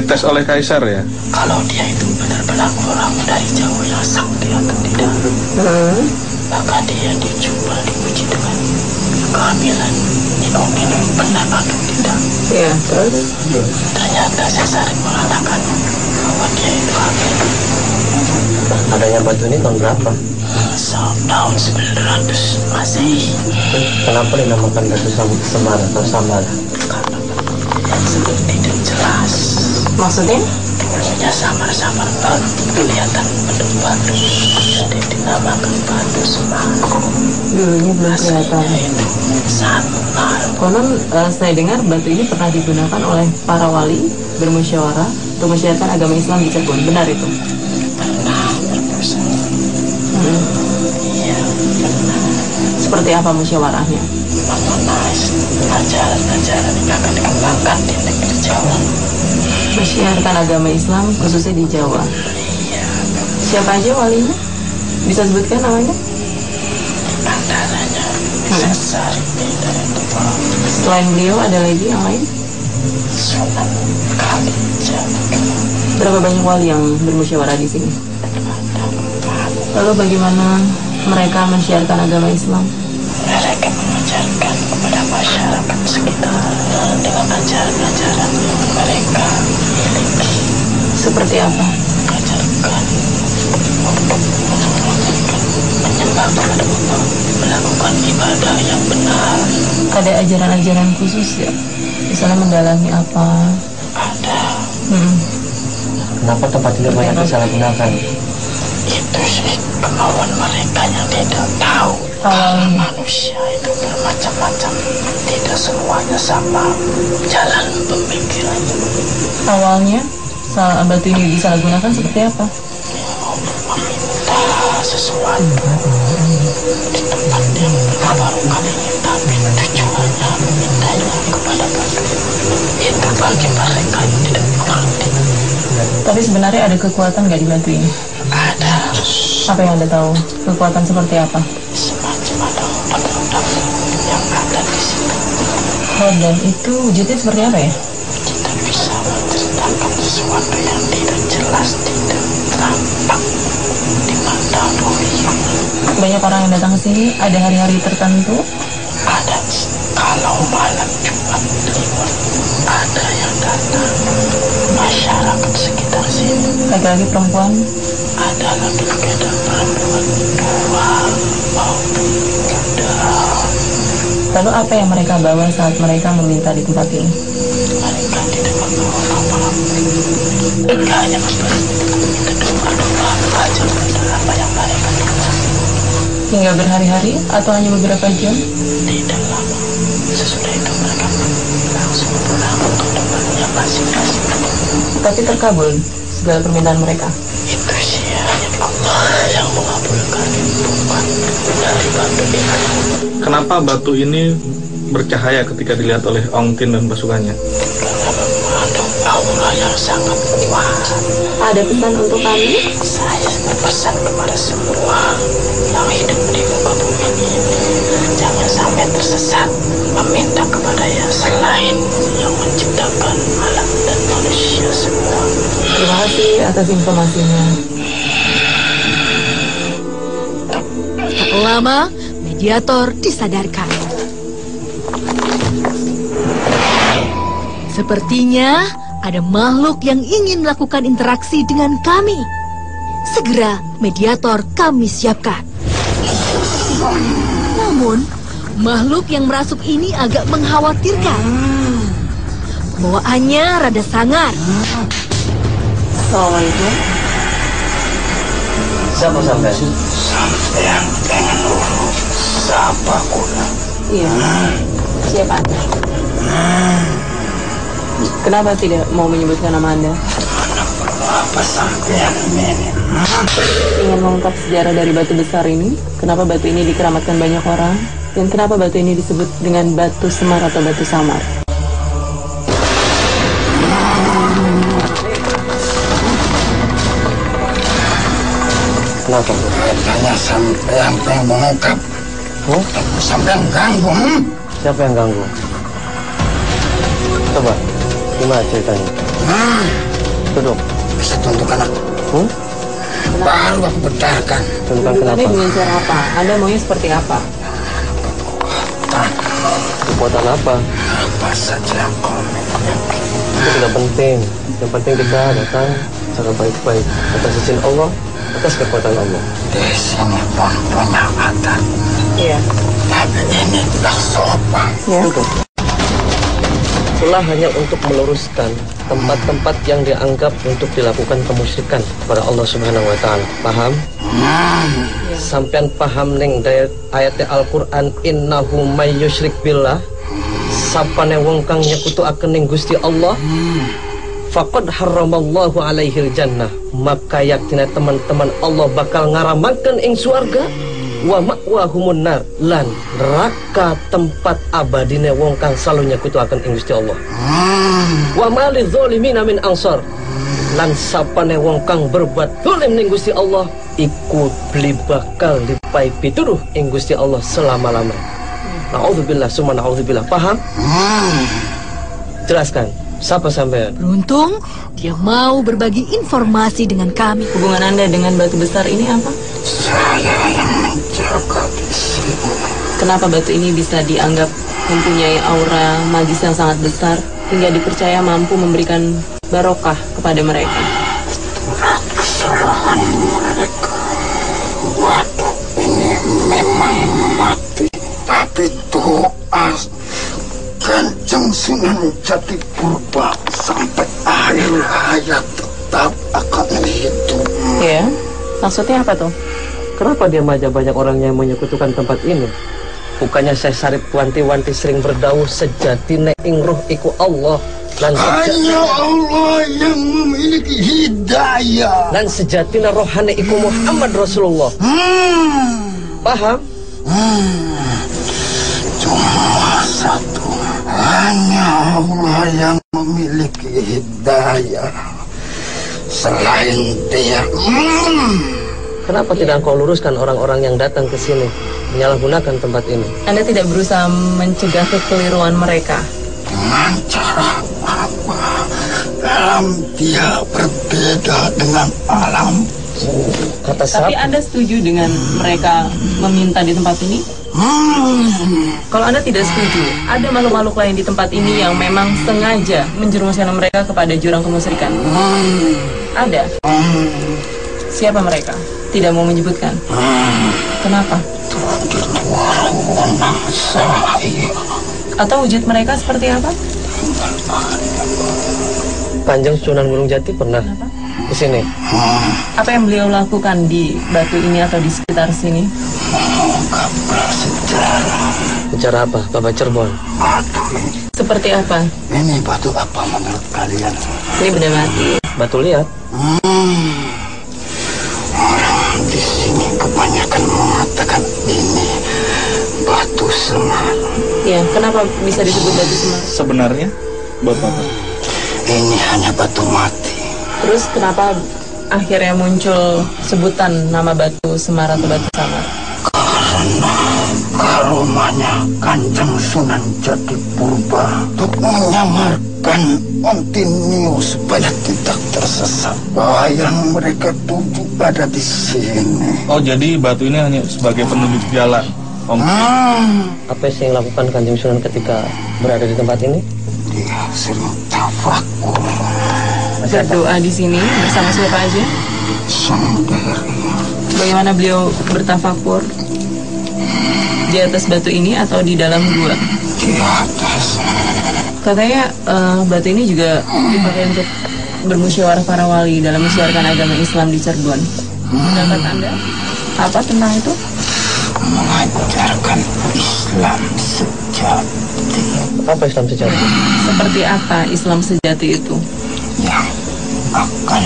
dites oleh kaisar ya? Kalau dia itu benar-benar orang dari Jawa yang sakti atau tidak. Maka dia dicoba diuji dengan kehamilan. Ini benar atau tidak. Ya, terus? Ternyata Sesari mengatakan bahwa dia itu hamil. Adanya batu ini tahun berapa? Tahun 900 Masehi. Kenapa dinamakan batu semar atau samar? Karena yang sebut tidak jelas. Maksudnya? Maksudnya samar-samar kelihatan bentuk batu. Jadi dinamakan batu semar. Dulunya belum kelihatan. Itu samar. Konon saya dengar batu ini pernah digunakan oleh para wali bermusyawarah untuk menyiarkan agama Islam di Cirebon. Benar itu? Pernah bermusyawarah. Iya, benar. Seperti apa musyawarahnya? Mengenai ajaran-ajaran yang akan dikembangkan di negeri Jawa. Menyiarkan agama Islam khususnya di Jawa. Iya. Siapa aja walinya? Bisa sebutkan namanya? Antaranya Sesari Beda itu. Selain beliau ada lagi yang lain? Sunan Kalijaga. Berapa banyak wali yang bermusyawarah di sini? Lalu bagaimana mereka mensiarkan agama Islam? Mereka mengajarkan kepada masyarakat sekitar dengan ajaran-ajaran yang mereka miliki. Seperti apa? Mengajarkan untuk menyembah kepada Allah, melakukan ibadah yang benar. Ada ajaran-ajaran khusus ya? Misalnya mendalami apa? Ada. Kenapa tempat ini banyak disalahgunakan? Itu sih kemauan mereka yang tidak tahu. Manusia itu bermacam-macam, tidak semuanya sama jalan pemikirannya. Awalnya batu ini disalahgunakan seperti apa? Meminta sesuatu di tempat yang barangkali ini, tapi tujuannya memintanya kepada batu. Itu bagi mereka yang tidak mengerti. Tapi sebenarnya ada kekuatan nggak di batu ini? Ada. Apa yang Anda tahu? Kekuatan seperti apa? Semacam ada roda yang ada di situ. Dan itu wujudnya seperti apa ya? Kita bisa menceritakan sesuatu yang tidak jelas, tidak tampak di mata dunia. Banyak orang yang datang ke sini, ada hari-hari tertentu? Ada. Kalau malam Jumat Kliwon, ada yang datang. Masyarakat sekitar sini. Laki-laki, perempuan? Ada laki-laki dan perempuan, tua maupun muda. Lalu apa yang mereka bawa saat mereka meminta di tempat ini? Mereka tidak membawa apa-apa. Mereka hanya memberi doa-doa saja pada apa yang mereka dengar. Hingga berhari-hari atau hanya beberapa jam? Tidak lama. Sesudah itu mereka langsung pulang untuk tempatnya masing-masing. Tapi terkabul segala permintaan mereka? Itu sih hanya Allah yang mengabulkan, bukan dari batu ini. Kenapa batu ini bercahaya ketika dilihat oleh Ong Tin dan pasukannya? Karena mengandung aura yang sangat kuat. Ada pesan untuk kami? Saya berpesan kepada semua yang hidup di muka bumi ini, jangan sampai tersesat meminta kepada yang selain yang menciptakan alam dan manusia semua. Terima kasih atas informasinya. Tak lama, mediator disadarkan. Sepertinya ada makhluk yang ingin melakukan interaksi dengan kami. Segera mediator kami siapkan. Namun, makhluk yang merasuk ini agak mengkhawatirkan. Bawaannya rada sangar. Assalamualaikum. Siapa sampai? Sampai yang pengen urut siapa guna? Iya. Siapa Anda? Kenapa tidak mau menyebutkan nama Anda? Mana perlu apa sampai yang ini? Ingin mengungkap sejarah dari batu besar ini, kenapa batu ini dikeramatkan banyak orang, dan kenapa batu ini disebut dengan batu semar atau batu samar. Kenapa? Katanya sampai yang pengen mengungkap. Sampai yang ganggu. Siapa yang ganggu? Coba, gimana ceritanya? Duduk. Bisa tunjukkan aku. Baru aku benarkan. Tunjukkan Tuntutannya kenapa? dengan cara apa? Anda maunya seperti apa? Kekuatan apa? Apa saja yang kau miliki. Itu tidak penting. Yang penting kita datang secara baik-baik atas izin Allah, atas kekuatan Allah. Di sini pun punya adat. Iya. Tapi ini tidak sopan. Ya. Itulah hanya untuk meluruskan tempat-tempat yang dianggap untuk dilakukan kemusyrikan kepada Allah Subhanahu wa taala. Paham? Sampean paham ning ayat Al-Qur'an innahu may yusyrik billah. Sapane wong kang nyekutuaken ning Gusti Allah, faqad harramallahu alaihil jannah. Maka yaktina teman-teman Allah bakal ngaramaken ing swarga. Wa ma'wahumun nar, lan neraka tempat abadine wong kang selalu nyekutuaken ing Gusti Allah. Wa malil zalimina min ansar, lan sapane wong kang berbuat zalim ning Gusti Allah iku beli bakal dipai pituduh ing Gusti Allah selama-lamanya. Na'udzubillah summa na'udzubillah. Paham? Jelaskan. Siapa sampean? Beruntung dia mau berbagi informasi dengan kami. Hubungan Anda dengan batu besar ini apa? Saya yang menjaga di sini. Kenapa batu ini bisa dianggap mempunyai aura magis yang sangat besar hingga dipercaya mampu memberikan barokah kepada mereka? Kesalahan mereka. Waduk ini memang mati. Tapi doa Kanjeng Sunan Jati Purba sampai akhir hayat tetap akan hidup. Ya, maksudnya apa tuh? Kenapa dia majah banyak orang yang menyekutukan tempat ini? Bukannya Syekh Sarip wanti-wanti sering berdawuh sejatine ing ruh iku Allah lan Hanya Allah yang memiliki hidayah. lan sejatine rohane iku Muhammad Rasulullah. Paham? Cuma satu. Hanya Allah yang memiliki hidayah. Selain dia. Kenapa tidak kau luruskan orang-orang yang datang ke sini menyalahgunakan tempat ini? Anda tidak berusaha mencegah kekeliruan mereka. Dengan cara apa? Alam dia berbeda dengan alam. Kata Tapi siapa? Anda setuju dengan mereka meminta di tempat ini? Kalau Anda tidak setuju, ada makhluk-makhluk lain di tempat ini yang memang sengaja menjerumuskan mereka kepada jurang kemusyrikan. Ada. Siapa mereka? Tidak mau menyebutkan. Kenapa? Di luar wewenang saya. Atau wujud mereka seperti apa? Kanjeng Sunan Gunung Jati pernah ke sini. Apa yang beliau lakukan di batu ini atau di sekitar sini? Bicara apa? Bapak Cirebon. Seperti apa? Ini batu apa menurut kalian? Ini benda mati. Batu liat. Orang di sini kebanyakan mengatakan ini batu semar. Ya, kenapa bisa disebut batu semar? Sebenarnya Bapak, Ini hanya batu mati. Terus kenapa akhirnya muncul sebutan nama batu semar atau batu samar? Karena karomanya Kanjeng Sunan Jati Purba untuk menyamarkan Ontinio supaya tidak tersesat. Bahwa yang mereka tuju ada di sini. oh jadi batu ini hanya sebagai penunjuk jalan, Om. Apa yang lakukan Kanjeng Sunan ketika berada di tempat ini? Dia sering tafakur Berdoa di sini bersama siapa aja? sendiri. Bagaimana beliau bertafakur? Di atas batu ini atau di dalam gua? Di atas. Katanya batu ini juga dipakai untuk bermusyawarah para wali dalam mensiarkan agama Islam di Cirebon. Pendapat Anda apa tentang itu? Mengajarkan Islam sejati Apa Islam sejati? Seperti apa Islam sejati itu? yang akan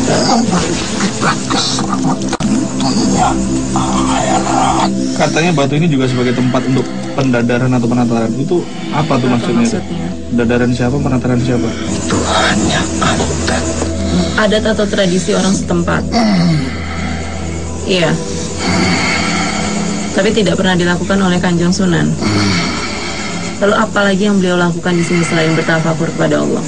memberi kita keselamatan dunia akhirat. Katanya batu ini juga sebagai tempat untuk pendadaran atau penataran. Itu apa tuh maksudnya? Pendadaran siapa, penataran siapa? Itu hanya adat. Adat atau tradisi orang setempat. Iya. Tapi tidak pernah dilakukan oleh Kanjeng Sunan. Lalu apa lagi yang beliau lakukan di sini selain bertafakur kepada Allah?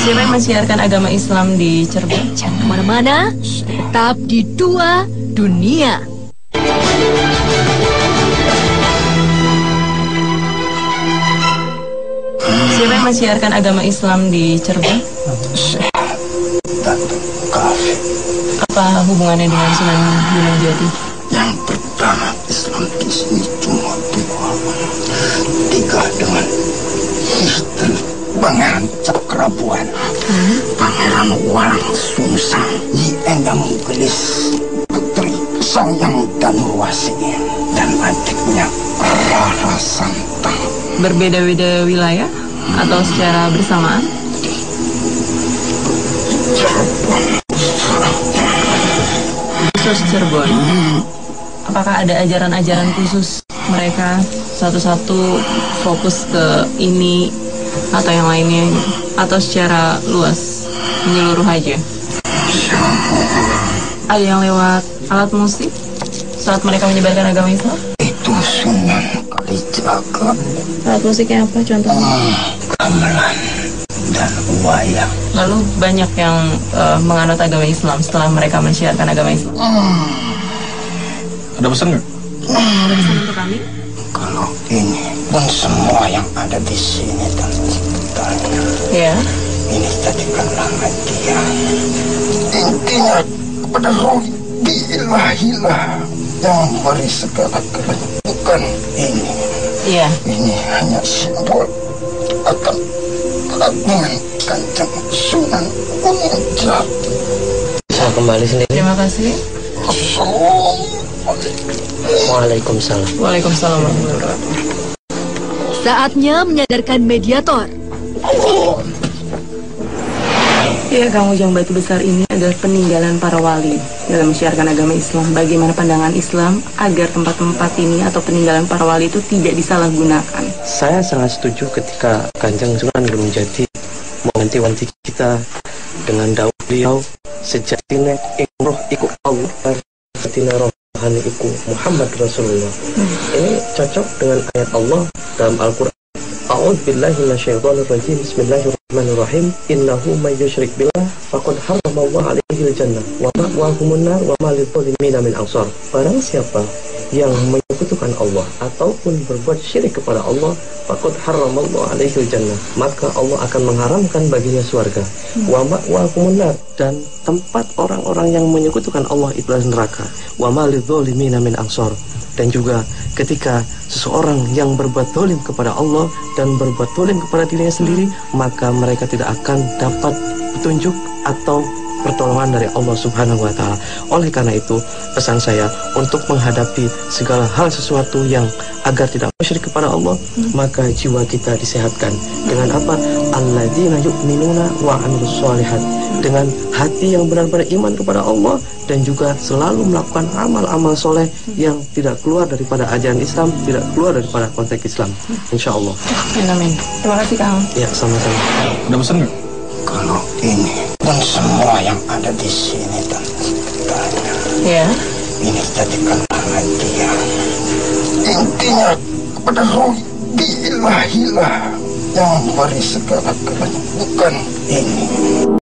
Siapa yang mensiarkan agama Islam di Cirebon? Jangan kemana-mana, tetap di Dua Dunia. Siapa yang mensiarkan agama Islam di Cirebon? Apa hubungannya dengan Sunan Gunung Jati? Yang pertama, Islam di sini cuma dua. Tiga dengan istri Pangeran Cakrabuan, Pangeran Walang Sungsang, Nyi Endang Gelis, Putri Sangyang Danuwasi, dan adiknya Rara Santang. Berbeda-beda wilayah atau secara bersamaan? Khusus Cirebon. Apakah ada ajaran-ajaran khusus mereka satu-satu fokus ke ini atau yang lainnya gitu? Atau secara luas menyeluruh aja? Ada yang lewat alat musik saat mereka menyebarkan agama Islam? Itu Sunan Kalijaga. Alat musiknya apa contohnya? Gamelan dan wayang. Lalu banyak yang menganut agama Islam setelah mereka mensiarkan agama Islam. Ada pesan nggak? Ada pesan untuk kami? Kalau ini pun semua yang ada di sini dan sekitarnya, Ya. ini jadikanlah media. Intinya kepada roh biilahilah yang memberi segala-galanya, bukan ini. Iya. Ini hanya simbol akan agungan Kanjeng Sunan Gunung Jati. Bisa kembali sendiri. Terima kasih. Waalaikumsalam. Waalaikumsalam warahmatullahi wabarakatuh. Saatnya menyadarkan mediator. Ya, Kang Ujang, batu besar ini adalah peninggalan para wali dalam mensiarkan agama Islam. Bagaimana pandangan Islam agar tempat-tempat ini atau peninggalan para wali itu tidak disalahgunakan? Saya sangat setuju ketika Kanjeng Sunan Gunung Jati mewanti-wanti kita dengan daun beliau, sejatine roh iku Allah, sejatine rohani iku Muhammad Rasulullah. Ini cocok dengan ayat Allah dalam Al-Quran. A'udzubillahi minasyaitonirrajim. Bismillahirrahmanirrahim. Innahu may yusyrik billah faqad harramallahu alaihi al-jannah wa ma'wahumun nar wa ma lidh-dhalimina min ansar. Barang siapa yang menyekutukan Allah ataupun berbuat syirik kepada Allah, faqad harramallahu alaihi al-jannah, maka Allah akan mengharamkan baginya surga. Wa ma'wahumun nar, dan tempat orang-orang yang menyekutukan Allah itu adalah neraka. Wa ma lidh-dhalimina min ansar. Dan juga ketika seseorang yang berbuat dolim kepada Allah dan berbuat dolim kepada dirinya sendiri, maka mereka tidak akan dapat petunjuk atau pertolongan dari Allah Subhanahu wa Ta'ala. Oleh karena itu, pesan saya untuk menghadapi segala hal sesuatu yang agar tidak musyrik kepada Allah, maka jiwa kita disehatkan dengan apa? Alladzina yu'minuna wa 'amilus sholihat, dengan hati yang benar-benar iman kepada Allah dan juga selalu melakukan amal-amal soleh yang tidak keluar daripada ajaran Islam, tidak keluar daripada konteks Islam, insya Allah. Amin. Terima kasih, Kang. Ya, sama-sama. Ada pesan nggak? Kalau ini pun semua yang ada di sini dan sekitarnya, Ya. ini jadikanlah media. Intinya kepada roh biilahilah yang memberi segala-galanya, bukan ini.